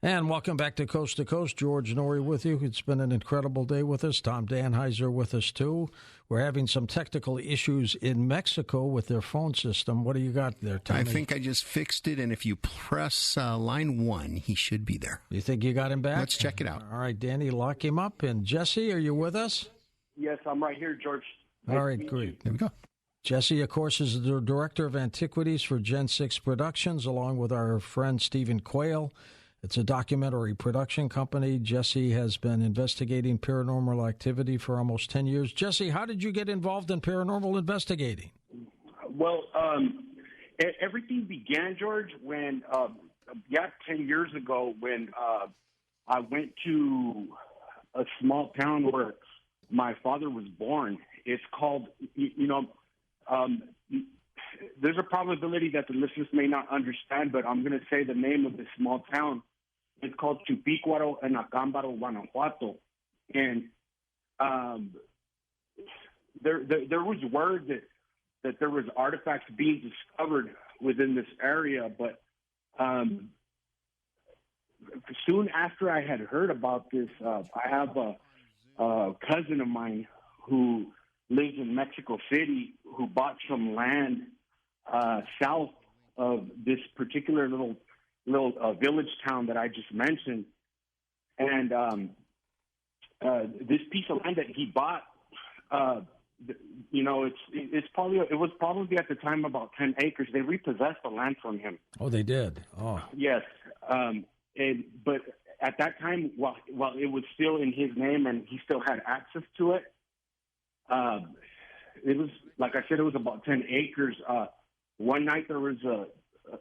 And welcome back to Coast. George Norrie with you. It's been an incredible day with us. Tom Danheiser with us, too. We're having some technical issues in Mexico with their phone system. What do you got there, Tommy? I think I just fixed it, and if you press line 1, he should be there. You think you got him back? Let's check it out. All right, Danny, lock him up. And Jesse, are you with us? Yes, I'm right here, George. All right, great. There we go. Jesse, of course, is the Director of Antiquities for Gen 6 Productions, along with our friend Stephen Quayle. It's a documentary production company. Jesse has been investigating paranormal activity for almost 10 years. Jesse, how did you get involved in paranormal investigating? Well, everything began, George, when, 10 years ago, when I went to a small town where my father was born. It's called, there's a probability that the listeners may not understand, but I'm going to say the name of this small town. It's called Chupicuaro and Acámbaro, Guanajuato. And there was word that there was artifacts being discovered within this area, but soon after I had heard about this, I have a cousin of mine who lives in Mexico City who bought some land south of this particular little village town that I just mentioned. And this piece of land that he bought, it was probably at the time about 10 acres. They repossessed the land from him. Oh, they did? Oh. Yes. But at that time, while it was still in his name and he still had access to it, it was, like I said, it was about 10 acres. One night there was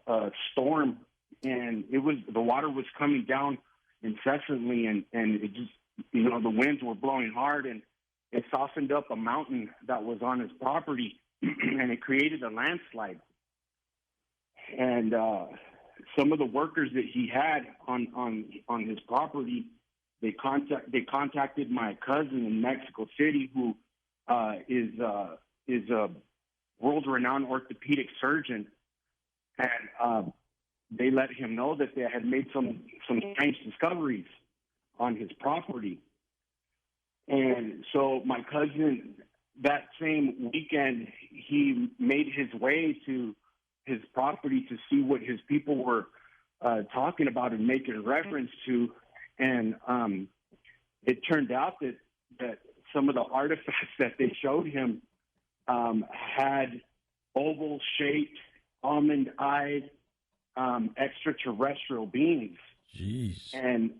a storm, and the water was coming down incessantly, and it just, the winds were blowing hard, and it softened up a mountain that was on his property, and it created a landslide. And some of the workers that he had on his property, they contacted my cousin in Mexico City, who is a world-renowned orthopedic surgeon, and they let him know that they had made some strange discoveries on his property. And so my cousin, that same weekend, he made his way to his property to see what his people were talking about and making reference to. And it turned out that some of the artifacts that they showed him had oval-shaped, almond-eyed extraterrestrial beings. Jeez. And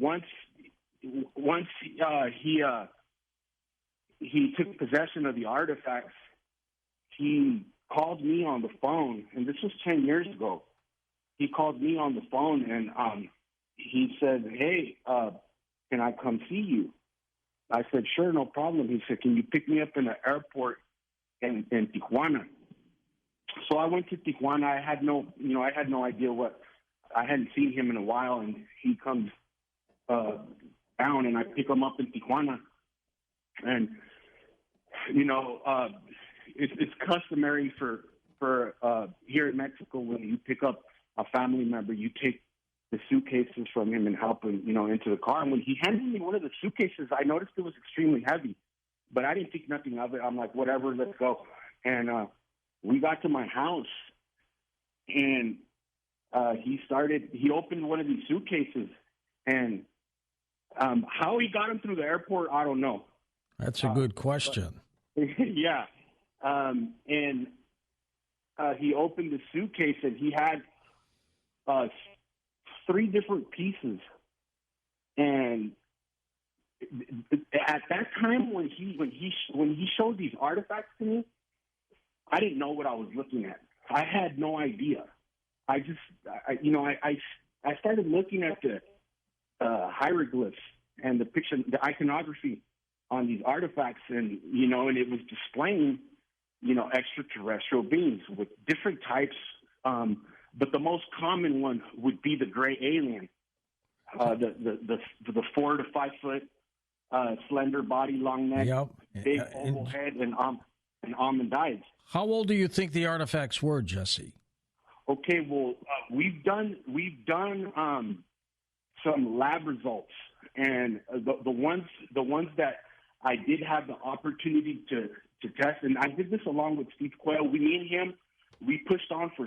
once he took possession of the artifacts, he called me on the phone, and this was 10 years ago. He called me on the phone, and he said, "Hey, can I come see you?" I said, "Sure, no problem." He said, "Can you pick me up in the airport in Tijuana?" So I went to Tijuana. I had no idea what. I hadn't seen him in a while, and he comes down, and I pick him up in Tijuana. And it's customary for here in Mexico, when you pick up a family member, you take the suitcases from him and help him, into the car. And when he handed me one of the suitcases, I noticed it was extremely heavy, but I didn't think nothing of it. I'm like, whatever, let's go. And we got to my house, and he opened one of these suitcases, and how he got him through the airport, I don't know. That's a good question. Yeah. And he opened the suitcase, and he had 3 different pieces. And at that time, when he showed these artifacts to me, I didn't know what I was looking at. I had no idea. I started looking at the hieroglyphs and the picture, the iconography on these artifacts, and and it was displaying, extraterrestrial beings with different types. But the most common one would be the gray alien, the 4 to 5 foot, slender body, long neck, yep. big oval head, and almond eyes. How old do you think the artifacts were, Jesse? Okay, well, we've done some lab results, and the ones that I did have the opportunity to test, and I did this along with Steve Quayle. Me and him, we pushed on for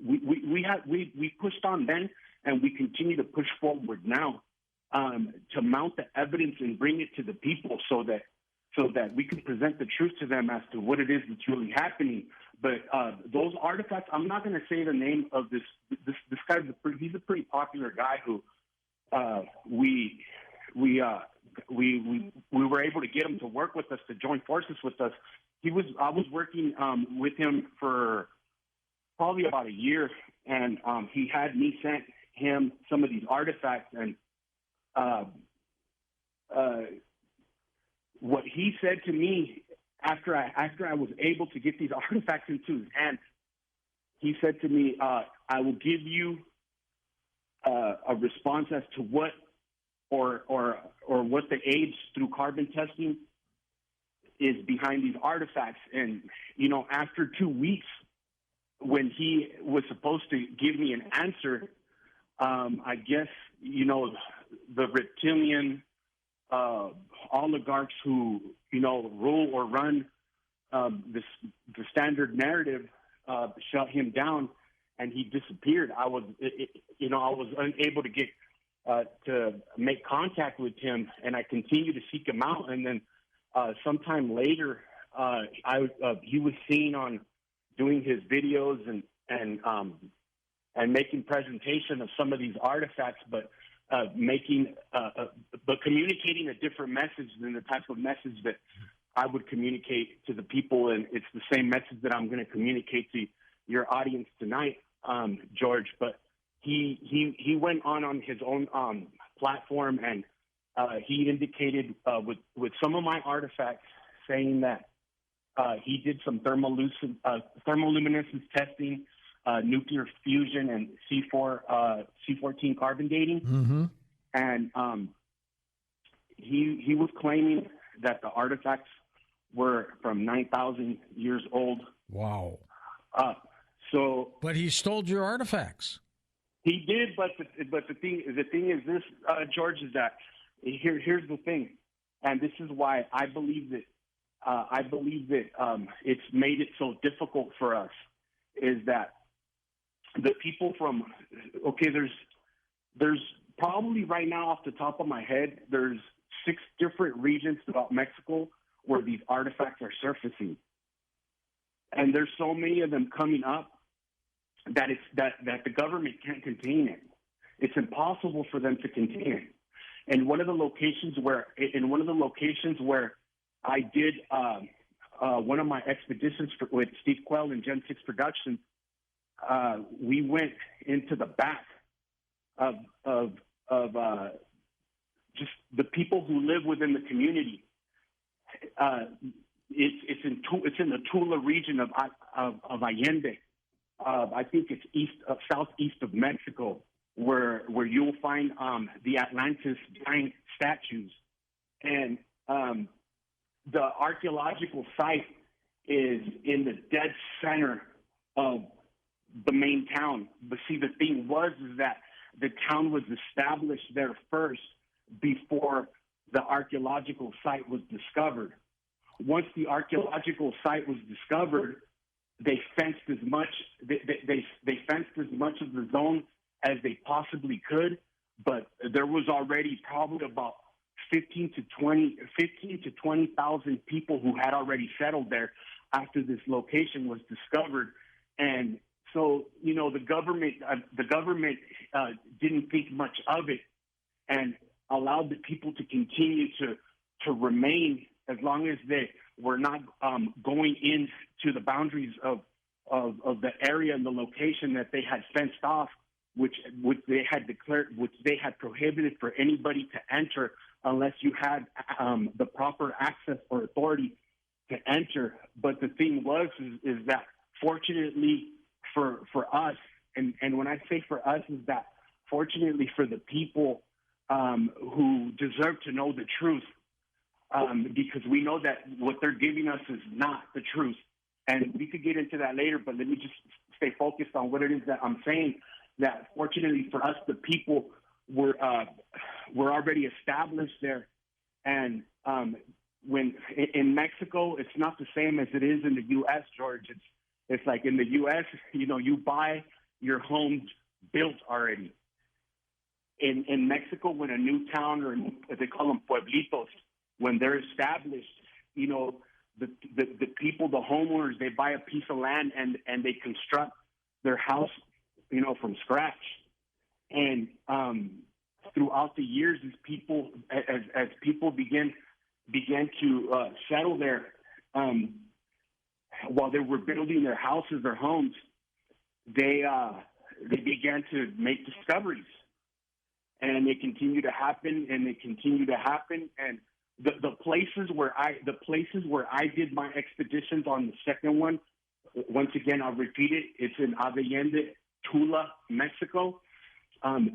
we pushed on then, and we continue to push forward now to mount the evidence and bring it to the people so that we can present the truth to them as to what it is that's really happening. But those artifacts, I'm not going to say the name of this guy. He's a pretty popular guy who we were able to get him to work with us, to join forces with us. I was working with him for probably about a year, and he had me sent him some of these artifacts, and what he said to me after I was able to get these artifacts into his hands, he said to me, "I will give you a response as to what or what the age through carbon testing is behind these artifacts." And after 2 weeks, when he was supposed to give me an answer, I guess the reptilian oligarchs who rule or run the standard narrative shut him down, and he disappeared. I was unable to get to make contact with him, and I continued to seek him out. And then sometime later, he was seen on doing his videos and making presentation of some of these artifacts, but communicating a different message than the type of message that I would communicate to the people. And it's the same message that I'm going to communicate to your audience tonight, George. But he went on his own platform, and he indicated with some of my artifacts, saying that he did some thermoluminescence testing, nuclear fusion, and C14 carbon dating. Mm-hmm. And he was claiming that the artifacts were from 9,000 years old. Wow. But he stole your artifacts. He did, but the thing is this, George, is that here's the thing, and this is why I believe that it's made it so difficult for us, is that the people there's probably right now off the top of my head, there's 6 different regions throughout Mexico where these artifacts are surfacing, and there's so many of them coming up that the government can't contain it. It's impossible for them to contain it. And one of the locations where I did one of my expeditions with Steve Quayle and Gen 6 Productions, we went into the back of just the people who live within the community. It's in the Tula region of Allende. I think it's southeast of Mexico, where you'll find the Atlantis giant statues, and the archaeological site is in the dead center of the main town. But see, the thing is that the town was established there first before the archaeological site was discovered. Once the archaeological site was discovered, they fenced as much of the zone as they possibly could, but there was already probably about 15 to 20,000 people who had already settled there after this location was discovered. And so, the government didn't think much of it and allowed the people to continue to remain as long as they were not going into the boundaries of the area and the location that they had fenced off, which they had declared, which they had prohibited for anybody to enter unless you had the proper access or authority to enter. But the thing is that fortunately for us, and when I say for us, is that fortunately for the people who deserve to know the truth, because we know that what they're giving us is not the truth. And we could get into that later, but let me just stay focused on what it is that I'm saying. That fortunately for us, the people were already established there, and when in Mexico, it's not the same as it is in the U.S., George. It's like in the U.S., you buy your homes built already. In Mexico, when a new town, or they call them pueblitos, when they're established, the people, the homeowners, they buy a piece of land and they construct their house, from scratch. And throughout the years, as people began to settle there, while they were building their houses, their homes, they began to make discoveries, and they continue to happen, and and the places where I did my expeditions on the second one, once again I'll repeat it, it's in Allende, Tula, Mexico.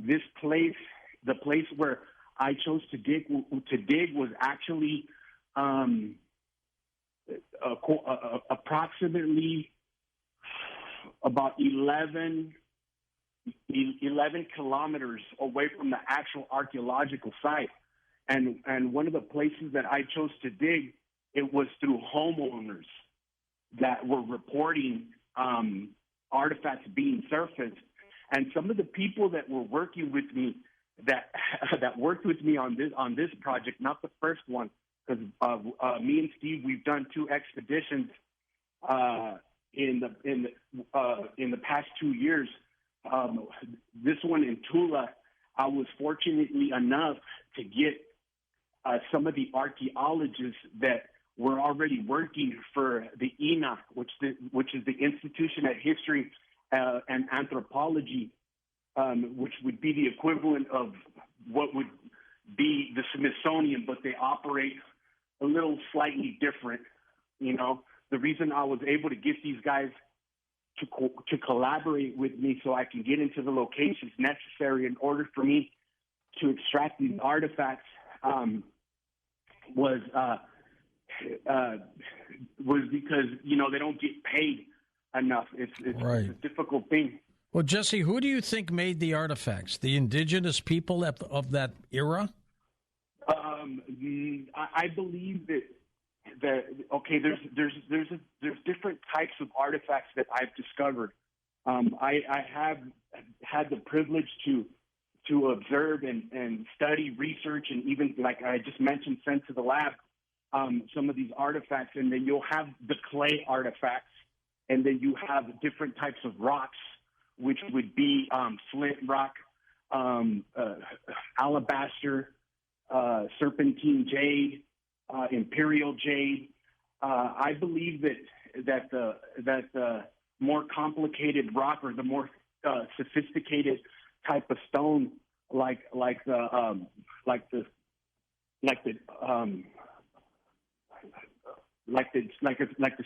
This place, the place where I chose to dig was actually approximately about 11 kilometers away from the actual archaeological site. And one of the places that I chose to dig, it was through homeowners that were reporting artifacts being surfaced. And some of the people that were working with me, that worked with me on this project, not the first one, because me and Steve, we've done 2 expeditions in the past 2 years. This one in Tula, I was fortunately enough to get some of the archaeologists that were already working for the INA, which is the Institution of History and Anthropology, which would be the equivalent of what would be the Smithsonian, but they operate a little slightly different. The reason I was able to get these guys to collaborate with me so I can get into the locations necessary in order for me to extract these artifacts was because they don't get paid enough. It's a difficult thing. Well, Jesse, who do you think made the artifacts? The indigenous people of that era? I believe that okay. There's different types of artifacts that I've discovered. I have had the privilege to observe and study, research, and even, like I just mentioned, send to the lab some of these artifacts. And then you'll have the clay artifacts, and then you have different types of rocks, which would be flint rock, alabaster, serpentine jade, imperial jade. I believe that the more complicated rock, or the more sophisticated type of stone, like the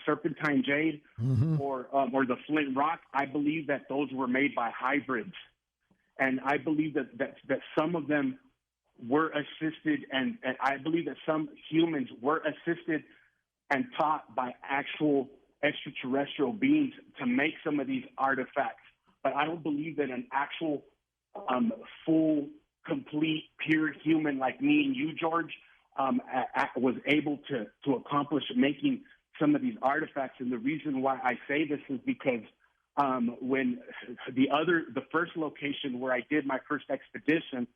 serpentine jade, mm-hmm. or the flint rock, I believe that those were made by hybrids, and I believe that some of them were assisted, and I believe that some humans were assisted and taught by actual extraterrestrial beings to make some of these artifacts. But I don't believe that an actual full, complete, pure human like me and you, George, was able to accomplish making some of these artifacts. And the reason why I say this is because when the first location where I did my first expedition,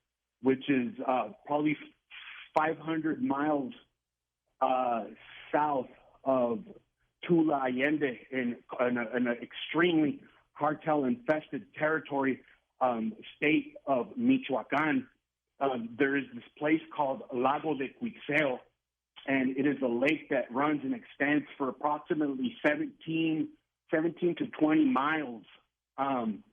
which is probably 500 miles south of Tula, Allende, in an extremely cartel-infested territory, state of Michoacan, there is this place called Lago de Quixeo, and it is a lake that runs and extends for approximately 17 to 20 miles. And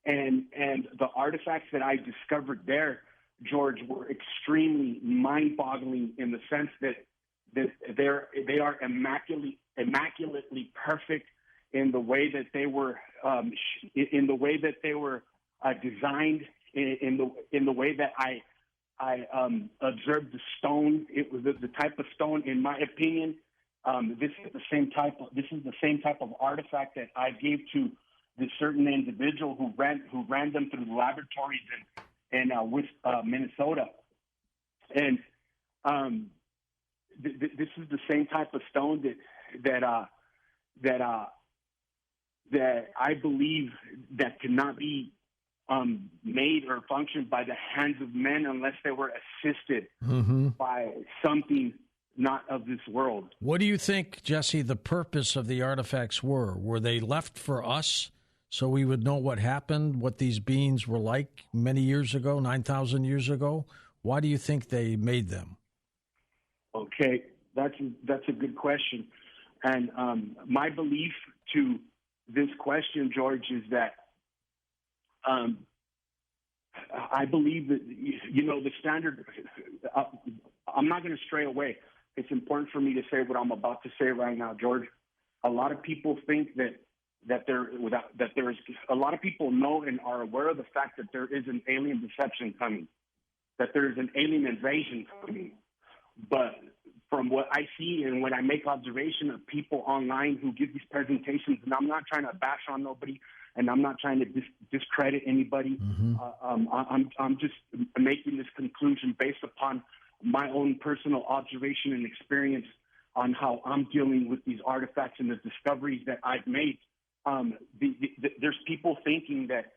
the artifacts that I discovered there, George, were extremely mind-boggling in the sense that they are immaculately perfect in the way that they were designed, in the way that I observed the stone. It was the type of stone, in my opinion. This is the same type of artifact that I gave to this certain individual who ran them through the laboratories in Minnesota, and this is the same type of stone that I believe that cannot be made or functioned by the hands of men unless they were assisted by something not of this world. What do you think, Jesse, the purpose of the artifacts were? Were they left for us so we would know what happened, what these beings were like many years ago, 9,000 years ago? Why do you think they made them? Okay, that's a good question. And my belief to this question, George, is that I believe that, the standard, I'm not going to stray away. It's important for me to say what I'm about to say right now, George. A lot of people think that there is a lot of people know and are aware of the fact that there is an alien deception coming, that there is an alien invasion coming. But from what I see and when I make observation of people online who give these presentations, and I'm not trying to bash on nobody, and I'm not trying to discredit anybody. I'm just making this conclusion based upon my own personal observation and experience on how I'm dealing with these artifacts and the discoveries that I've made. There's people thinking that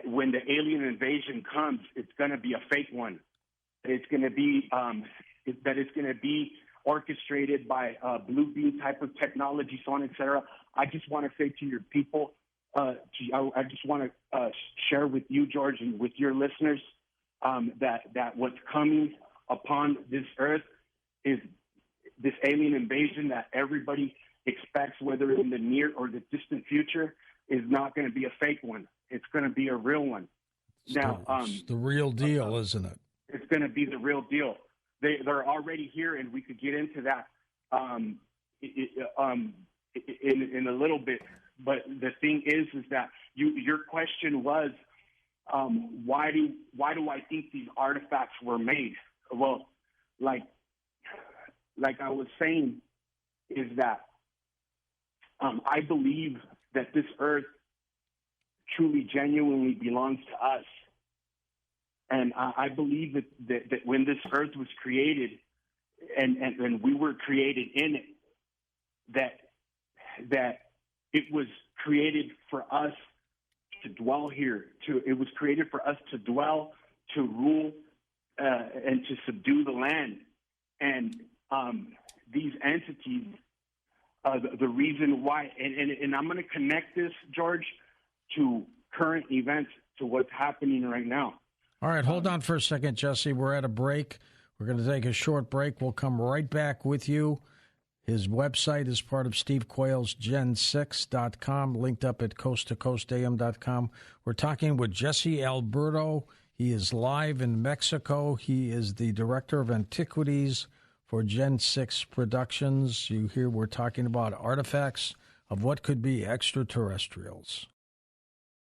when the alien invasion comes, it's going to be a fake one. It's going to be it's going to be orchestrated by blue beam type of technology, so on, et cetera. I just want to say to your people, I just want to share with you, George, and with your listeners, that what's coming upon this earth is this alien invasion that everybody expects, whether in the near or the distant future, is not going to be a fake one. It's going to be a real one. It's the real deal, isn't it? It's going to be the real deal. They're already here, and we could get into that in a little bit. But the thing is that your question was, why do I think these artifacts were made? Well, like I was saying, is that I believe that this earth truly, genuinely belongs to us. And I believe that when this earth was created and we were created in it, that it was created for us to dwell here. It was created for us to dwell, to rule, and to subdue the land. And these entities, the reason why, and I'm going to connect this, George, to current events, to what's happening right now. All right, hold on for a second, Jesse. We're at a break. We're going to take a short break. We'll come right back with you. His website is part of Steve Quayle's Gen6.com, linked up at coasttocoastam.com. We're talking with Jesse Alberto. He is live in Mexico. He is the Director of Antiquities for Gen6 Productions. You hear we're talking about artifacts of what could be extraterrestrials.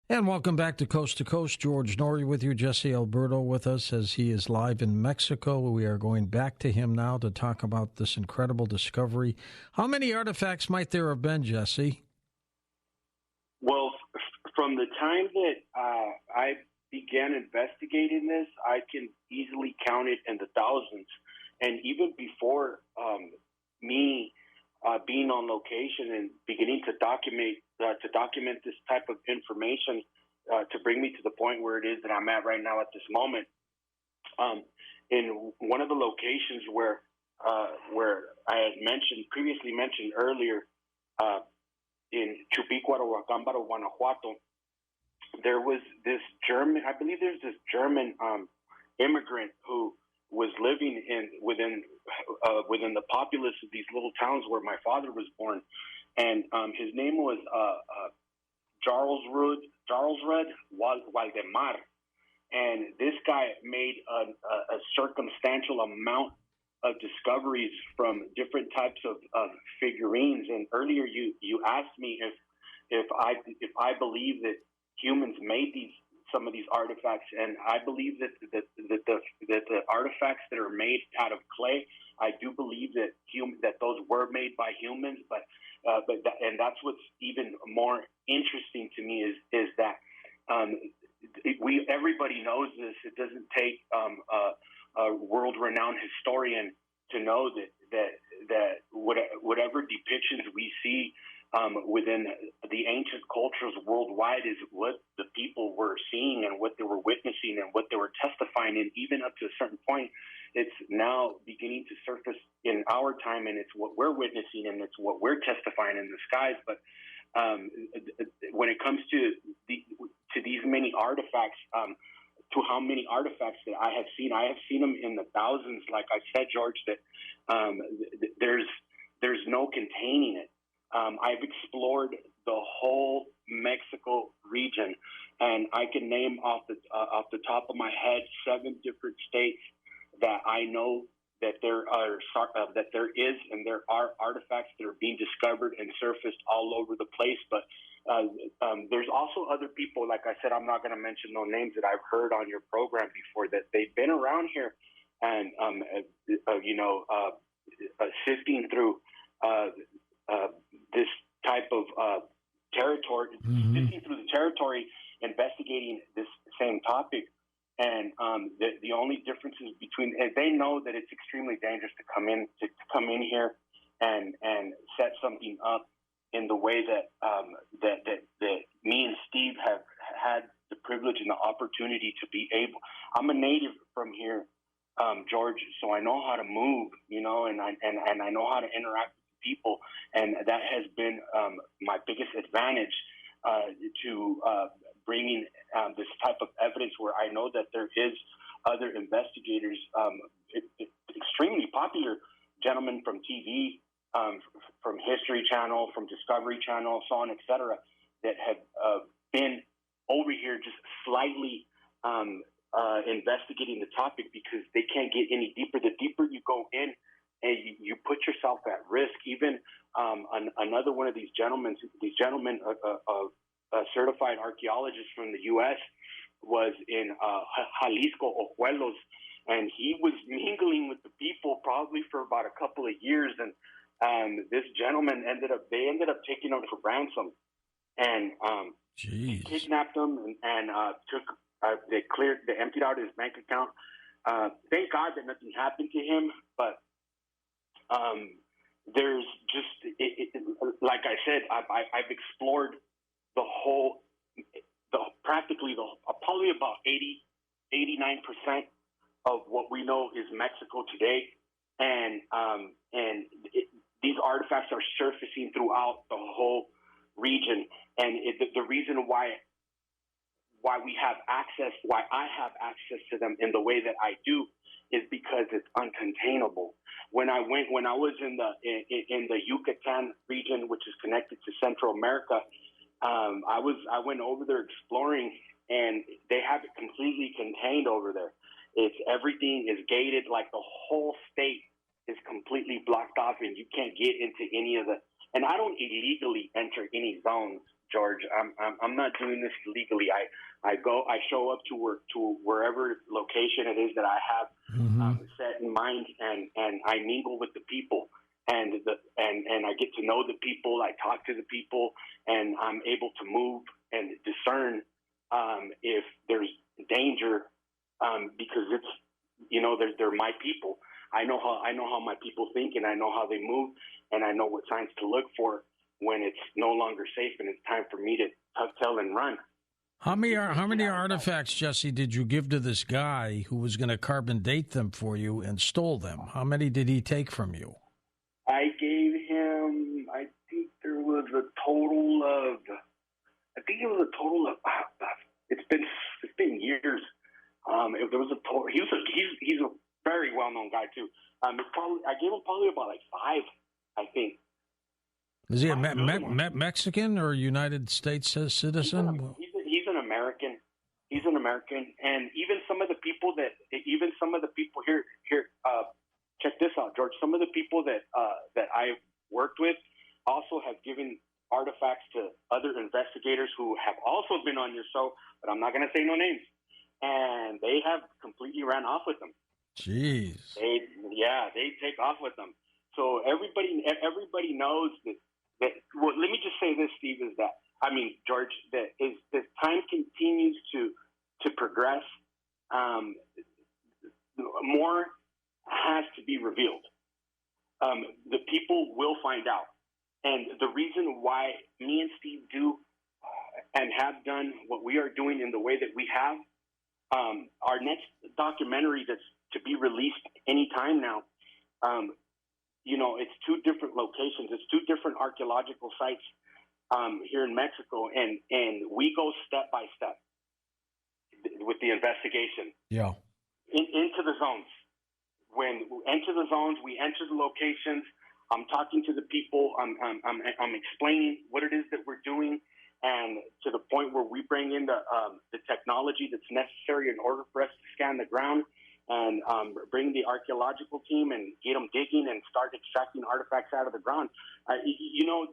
And welcome back to Coast to Coast. George Norrie with you, Jesse Alberto with us as he is live in Mexico. We are going back to him now to talk about this incredible discovery. How many artifacts might there have been, Jesse? Well, from the time that I began investigating this, I can easily count it in the thousands. And even before me being on location and beginning to document this type of information to bring me to the point where it is that I'm at right now at this moment. In one of the locations where I had previously mentioned earlier, in Chupicuaro, Acámbaro, Guanajuato, there was this German, I believe there's this German immigrant who was living within the populace of these little towns where my father was born, and his name was Charles Rudd Waldemar, and this guy made a circumstantial amount of discoveries from different types of figurines. And earlier you asked me if I believe that humans made some of these artifacts, and I believe that the artifacts that are made out of clay, I do believe that those were made by humans, but and that's what's even more interesting to me is that everybody knows this. It doesn't take a world-renowned historian to know that whatever depictions we see within the ancient cultures worldwide is what the people were seeing and what they were witnessing and what they were testifying in, even up to a certain point. It's now beginning to surface in our time, and it's what we're witnessing and it's what we're testifying in the skies. But when it comes to these many artifacts, to how many artifacts that I have seen them in the thousands. Like I said, George, that there's no containing it. I've explored the whole Mexico region, and I can name off the top of my head 7 different states that I know that there is and there are artifacts that are being discovered and surfaced all over the place. But there's also other people, like I said, I'm not going to mention no names, that I've heard on your program before, that they've been around here and sifting through this type of territory, sifting through the territory, investigating this same topic. And the only differences between, and they know that it's extremely dangerous to come in here and set something up in the way that me and Steve have had the privilege and the opportunity to be able. I'm a native from here, George, so I know how to move, and I know how to interact with people, and that has been my biggest advantage to bringing this type of evidence, where I know that there is other investigators, extremely popular gentlemen from TV, from History Channel, from Discovery Channel, so on, etc., that have been over here just slightly investigating the topic, because they can't get any deeper. The deeper you go in, and you put yourself at risk. Even another one of these gentlemen, certified archaeologist from the U.S., was in Jalisco, Ojuelos, and he was mingling with the people probably for about a couple of years, and this gentleman ended up taking him for ransom, and he kidnapped him and they emptied out his bank account. Thank God that nothing happened to him, but there's just like I said, I've explored probably about 89% of what we know is Mexico today, and these artifacts are surfacing throughout the whole region. And the reason why we have access, why I have access to them in the way that I do, is because it's uncontainable. When I was in the Yucatan region, which is connected to Central America, I went over there exploring, and they have it completely contained over there. Everything is gated, like the whole state is completely blocked off, and you can't get into any of the. And I don't illegally enter any zones, George. I'm not doing this illegally. I show up to wherever location it is that I have set in mind, and I mingle with the people, and I get to know the people. I talk to the people, and I'm able to move and discern if there's danger, because it's they're my people. I know how my people think, and I know how they move, and I know what signs to look for when it's no longer safe and it's time for me to tuck tail and run. How many artifacts, Jesse, did you give to this guy who was going to carbon date them for you and stole them? How many did he take from you? I gave him, I think there was a total of, it's been years. If there was a total, he's a very well-known guy too. I gave him probably about like 5, I think. Is he a Mexican or United States citizen? He's an American. He's an American, and even some of the people here, check this out, George. Some of the people that I've worked with also have given artifacts to other investigators who have also been on your show, but I'm not going to say no names. And they have completely ran off with them. Jeez. They take off with them. So everybody knows well, let me just say this, Steve, George, that as time continues to progress, more has to be revealed. The people will find out. And the reason why me and Steve do and have done what we are doing in the way that we have, our next documentary that's to be released anytime now, it's two different locations. It's two different archaeological sites here in Mexico, and we go step by step with the investigation. Yeah. Into the zones. When we enter the zones, we enter the locations. I'm talking to the people. I'm explaining what it is that we're doing, and to the point where we bring in the technology that's necessary in order for us to scan the ground and bring the archaeological team and get them digging and start extracting artifacts out of the ground.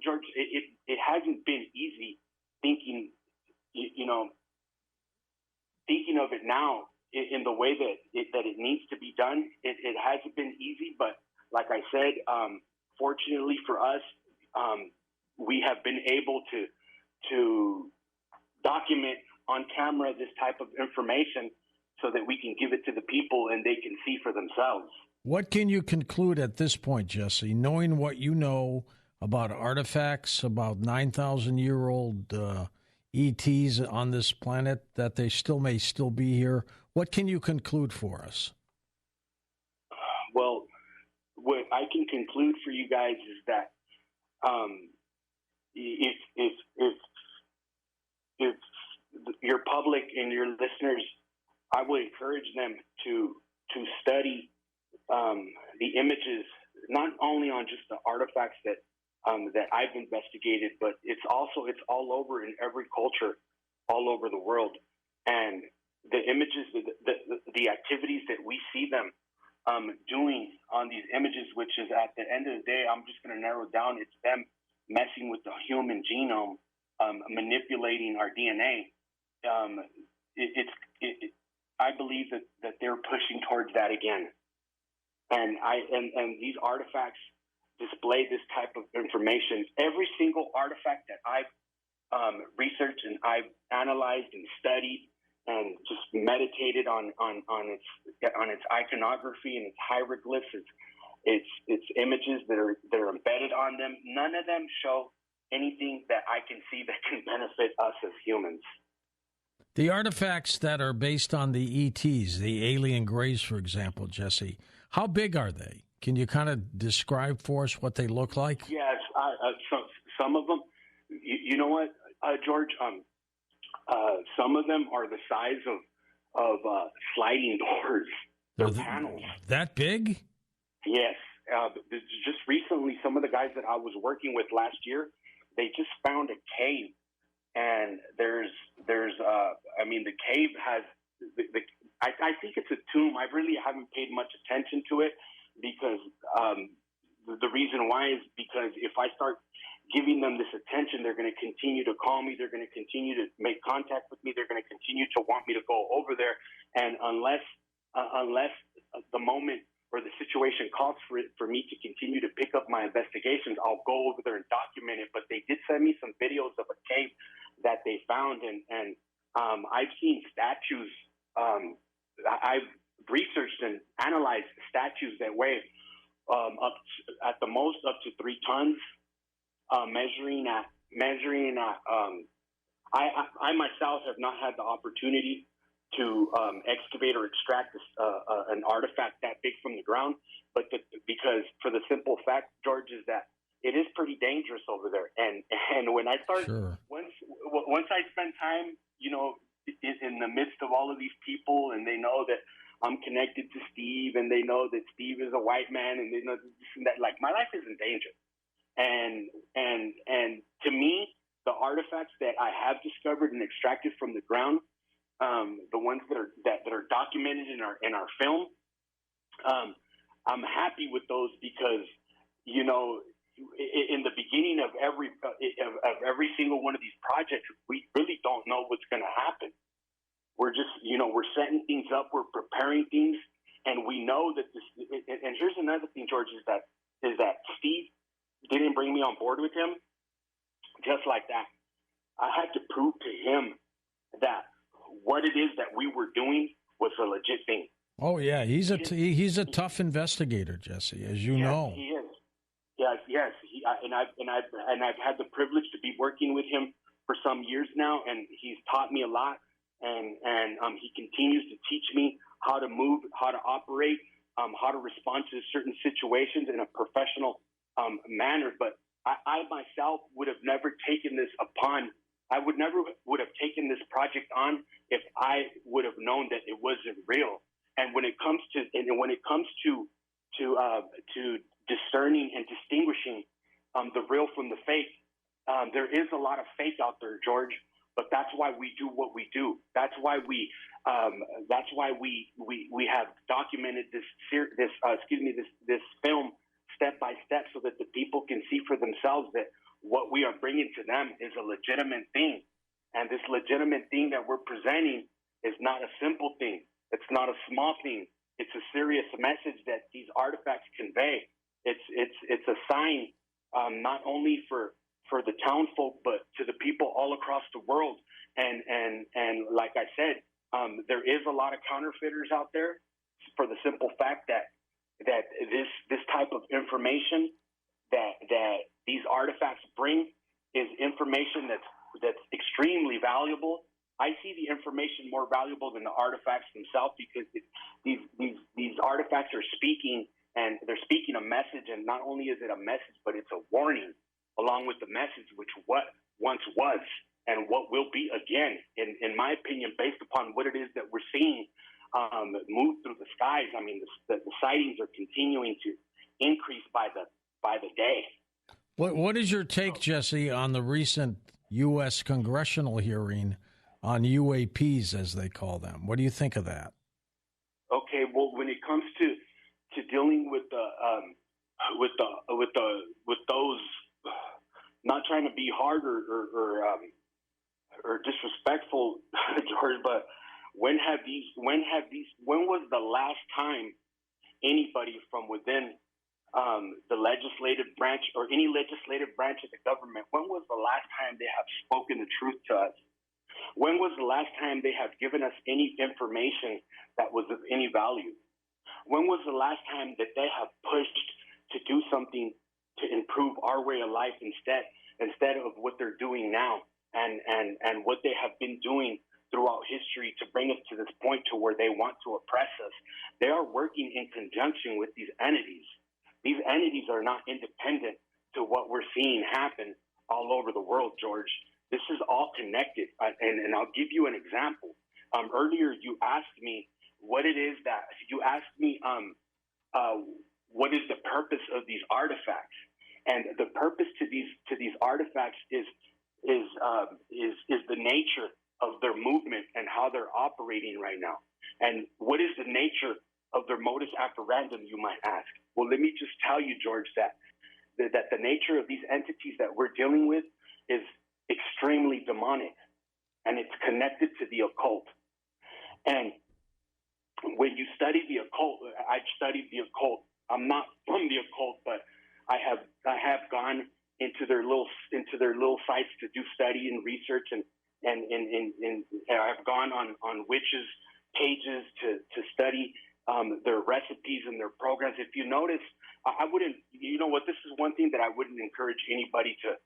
George, it hasn't been easy thinking of it now in the way that it needs to be done. It hasn't been easy, but like I said, fortunately for us, we have been able to document on camera this type of information so that we can give it to the people and they can see for themselves. What can you conclude at this point, Jesse, knowing what you know about artifacts, about 9,000-year-old ETs on this planet, that they may still be here? What can you conclude for us? Well, what I can conclude for you guys is that if your public and your listeners, I would encourage them to study the images, not only on just the artifacts that I've investigated, but it's all over in every culture, all over the world, and the images, the activities that we see them doing on these images, which is at the end of the day, I'm just going to narrow down. It's them messing with the human genome, manipulating our DNA. I believe that they're pushing towards that again, and these artifacts display this type of information. Every single artifact that I've researched and I've analyzed and studied and just meditated on its iconography and its hieroglyphs, its images that are embedded on them. None of them show anything that I can see that can benefit us as humans. The artifacts that are based on the ETs, the alien grays, for example, Jesse, how big are they? Can you kind of describe for us what they look like? Yes, some of them. You know what, George? Some of them are the size of sliding doors. They're panels. That big? Yes. Just recently, some of the guys that I was working with last year, they just found a cave, and the cave has I think it's a tomb. I really haven't paid much attention to it because the reason why is because if I start giving them this attention, they're going to continue to call me. They're going to continue to make contact with me. They're going to continue to want me to go over there. And unless the moment or the situation calls for me to continue to pick up my investigations, I'll go over there and document it. But they did send me some videos of a cave that they found, and I've seen statues. I've researched and analyzed statues that weigh at the most up to 3 tons. Measuring at I myself have not had the opportunity to excavate or extract an artifact that big from the ground, but because for the simple fact, George, is that it is pretty dangerous over there. And when I start, sure. once I spend time, in the midst of all of these people, and they know that I'm connected to Steve, and they know that Steve is a white man, and they know this and that, like, my life is in danger. And to me, the artifacts that I have discovered and extracted from the ground, the ones that are documented in our film, I'm happy with those because, in the beginning of every single one of these projects, we really don't know what's going to happen. We're just, we're setting things up, we're preparing things, and we know that this. And here's another thing, George, is that Steve didn't bring me on board with him just like that. I had to prove to him that what it is that we were doing was a legit thing. Oh yeah, he's a tough investigator, Jesse, as you know. He is. Yes. I've had the privilege to be working with him for some years now, and he's taught me a lot. And he continues to teach me how to move, how to operate, how to respond to certain situations in a professional manner. But I myself would have never taken this upon. I would have taken this project on if I would have known that it wasn't real. And when it comes to discerning and distinguishing the real from the fake, there is a lot of fake out there, George. But that's why we do what we do. That's why we have documented this film step by step, so that the people can see for themselves that what we are bringing to them is a legitimate thing. And this legitimate thing that we're presenting is not a simple thing. It's not a small thing. It's a serious message that these artifacts convey. It's a sign not only for the townfolk, but to the people all across the world. And like I said, there is a lot of counterfeiters out there, for the simple fact that this type of information that these artifacts bring is information that's extremely valuable. I see the information more valuable than the artifacts themselves, because these artifacts are speaking, and they're speaking a message. And not only is it a message, but it's a warning along with the message, which what once was and what will be again, in my opinion, based upon what it is that we're seeing move through the skies. I mean, the sightings are continuing to increase by the day. What is your take, Jesse, on the recent U.S. congressional hearing on UAPs, as they call them? What do you think of that? Okay, well, when it comes to dealing with those, not trying to be hard or disrespectful, George, but when was the last time anybody from within the legislative branch or any legislative branch of the government, when was the last time they have spoken the truth to us? When was the last time they have given us any information that was of any value? When was the last time that they have pushed to do something to improve our way of life instead of what they're doing now and what they have been doing throughout history to bring us to this point to where they want to oppress us? They are working in conjunction with these entities. These entities are not independent to what we're seeing happen all over the world, George. This is all connected. And I'll give you an example. Earlier, you asked me what it is that you asked me. What is the purpose of these artifacts? And the purpose to these artifacts is the nature of their movement and how they're operating right now. And what is the nature of their modus operandi, you might ask? Well, let me just tell you, George, that the nature of these entities that we're dealing with is extremely demonic, and it's connected to the occult. And when you study the occult, I've studied the occult. I'm not from the occult, but I have gone into their little sites to do study and research, and I've gone on witches' pages to study their recipes and their programs. If you notice, I wouldn't. You know what? This is one thing that I wouldn't encourage anybody to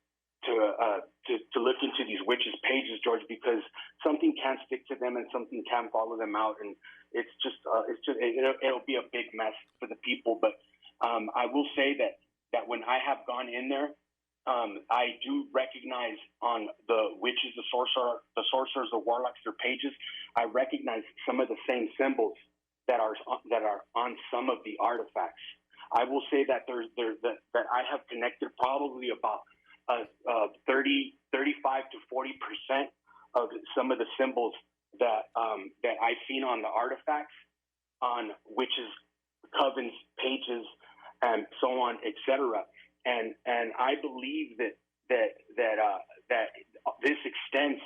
look into these witches' pages, George, because something can stick to them and something can follow them out, and it'll be a big mess for the people. But I will say that when I have gone in there, I do recognize on the witches, the sorcerers, the warlocks, their pages, I recognize some of the same symbols that are on some of the artifacts. I will say that that I have connected probably about 35 to 40% of some of the symbols that I've seen on the artifacts, on witches, covens, pages, and so on, etc. And I believe that this extends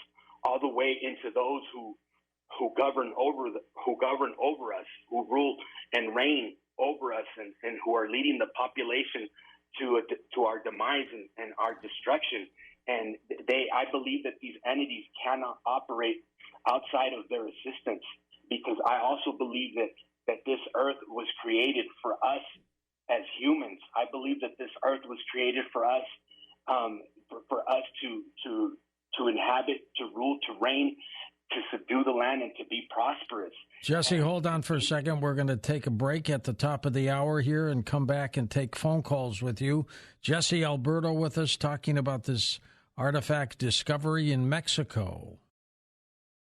all the way into those who govern over us, who rule and reign over us, and who are leading the population to our demise and our destruction. And I believe that these entities cannot operate outside of their assistance, because I also believe that this earth was created for us as humans. I believe that this earth was created for us, for us to inhabit, to rule, to reign, to subdue the land, and to be prosperous. Jesse, hold on for a second. We're going to take a break at the top of the hour here and come back and take phone calls with you. Jesse Alberto with us talking about this artifact discovery in Mexico.